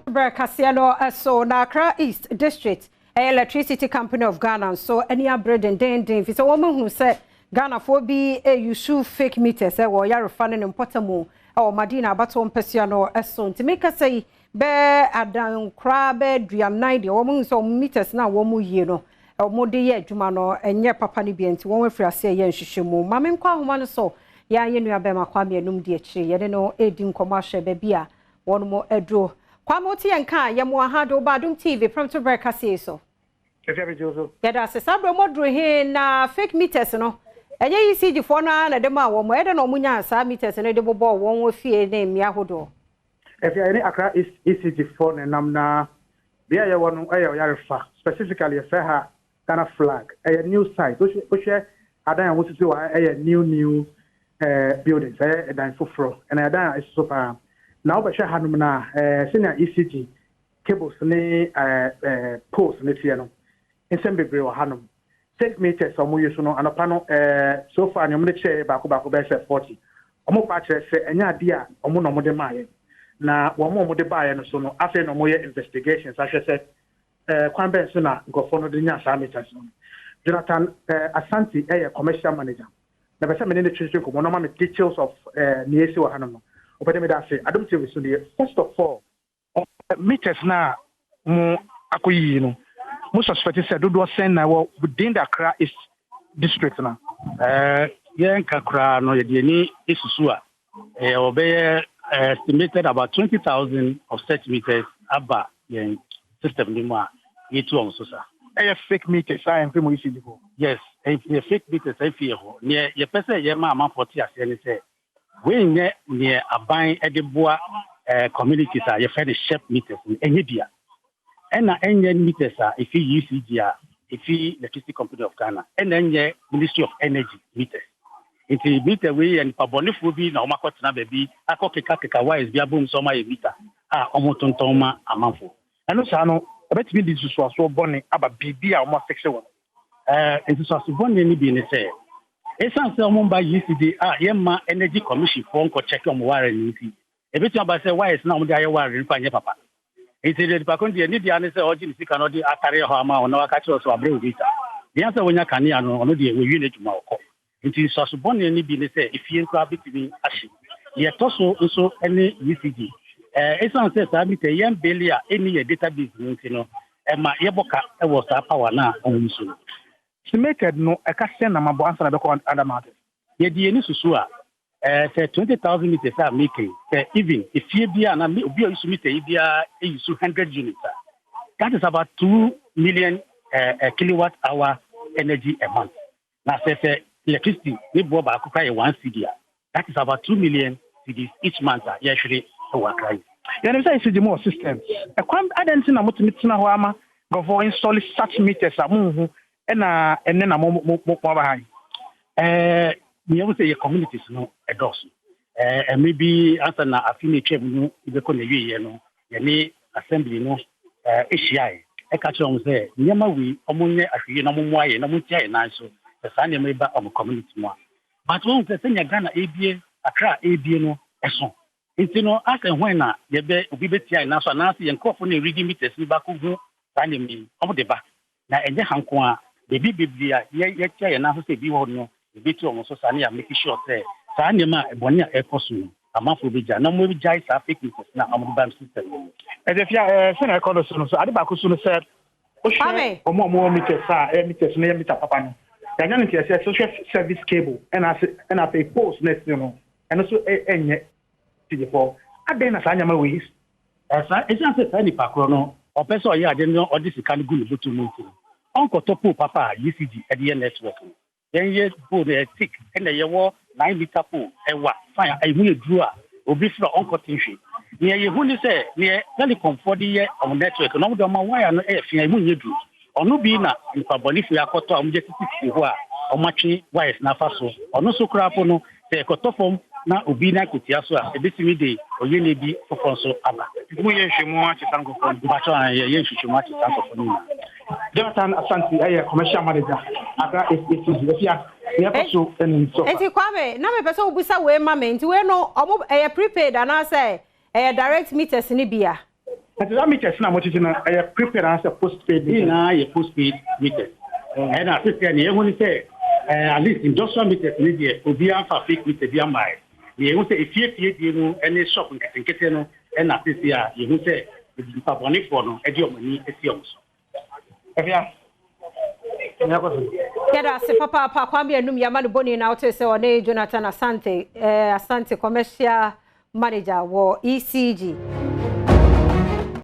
Premtobre Kasee so na Accra East District Electricity Company of Ghana so any bread and den fi so woman who say Ghana for be use fake meters wo yare fa ne mpotamo o madina abato mpesua no so nti make say be adan kra be duanan de woman so meters na wo mu yie no mo de ye adwuma no enye papa ne bi nti won afiri ase ye nhwehwemu mame nkwa homa no so ya ye nua be makwa me enum de akire ye no edi nkomo ahwe be bia won mo edro kwa mo ti enka ye mo ha do Adom TV Premtobre Kasee so ya da se sabro modro he na fake meters no enye ECG fo na de ma wo mo ede no munya sa meters no de bobo won wo fie na emi ahodo any Accra East ECG fo na nam na bia ye wonu ayo yarefa specifically ye say ha Ghana flag a new site which adan wo sisi wa a new buildings a dan foforo and adan is super now be share hanum na senior ECG cables ni poles ni tie no ensem bebre wa hanum 6 meters omo yesu no anopa no so far nyom ne che ba ko be 40 omo pa che se enya ade a omo no mo de maaye na wo mo de baaye no so no afi no mo ye investigations a se kwan ben so na ngofo no de nya sa meters no Jonathan Asante commercial manager na be se me ne twetwe ko no ma me details of niesi wa hanum no opede me da say Adom TV so the first of all meters na mo akoyi no mo suspect say do send na within the Accra East district na yen kakra no ye de ni isusu a obey estimated about 20,000 of such meters aba yen system ni mo a yetu on so sa fake meters I am mo isi go yes fake meters I fear ho ne ye pese ye ma 40 ase ni say we nye ne aban edeboa communities are ye find shape meters enye bia ena enye meters if you ECG if you Electricity Company of Ghana enye Ministry of Energy meters it meter we and pabonifo bi na omakotena baby akokeka wise bia bom so ma ye meter omotontoma amanfo eno sa no ebetimi di susu so bone aba bibia omo section won susu so bone ni bi ne say essence omba ECD yema Energy Commission for nko check on ware ni nti ebeti aba say wise na omde aye ware nfa nye papa enti de pakondi ni dia ne say oji ni sika no de atare ho ama ona waka che so abre odita dia say wonya kane ano ono de we wi na djuma okọ enti so bone ni bi ne say ifie nkwa bitimi ahye ye toso nso ene ECD essence say bite yem belia eni ye database nti no ma ye boka e wo sa power na on so estimated no ekase na mabo answer na be ko Adam matter ye die ni susu a say 20,000 meters are making even if you be na obi a use meter bia use 100 units that is about 2 million kilowatt hour energy a month na say electricity we bo ba ko kai 1 cedi that is about 2 million cedis each month ya shiri work right you know say ECG more systems e kwam adanti na motumi tena ho ama go for install such meters amunhu ena enne na mo ba han we always say communities no edos maybe answer na afini chef no be ko na wiye no ye ni assembly no ACI e ka chom say nyema wi omunye ahwie na momo aye na muntia ye nan so sa na me ba om community mo but won say nya Ghana ebie Accra ebie no eso nti no aka hwen na ye be obi betia na so na ye nkofo na reading meters ni ba ko hu sa na me om de ba na enye hanko a bebi biblia ye tia ye na so say bi ho no bit on so sani ya make sure say sa nyema eboni a ekoso amafo beja na mo bi jai sa fake news na amban system fia se na ekodo so ade ba ko so no say o hwe omo meters meters na meter papa no ya nya ntia say social service cable and pay post next you know and so enye tijefo ade na sa nyama we sa essence say ni pakro no o person ya ade no odi sika no gulu botu no nti onko topo papa ECG ade network then ye po the tick and the year 9 meter pool ewa fine I hu edru a obi fra onko tinhwe ne ye hu ni say ne telecom for the on network no do ma wire no e fia hu nyedru onu bi na nfa bonifu yakoto amje titi ho a omatwe wires na fa so onu so krapo no say ekoto form na obi na kutia so a ebetimi de oye na bi fofo so aba mu ye hwemu a chitanko fo ba so an ye hwemu a chitanko fo ni Jonathan Asante commercial manager Accra East ECG ya so en so enti kwame na me pese obusa we ma me enti we no omo prepaid ana say direct meters ni bia But that meters na mochi na prepared as a postpaid. Na ye postpaid meters. And I think any when say at least industrial meters need ye obi amfa fake meter bi amai. Ye hu say efie no any shop nkete no and na say ye hu say paboni for no e di omani esi omso. Efia. Keda se papa kwambi enum ya manu boni na ote se one Jonathan Asante Asante commercial manager wo ECG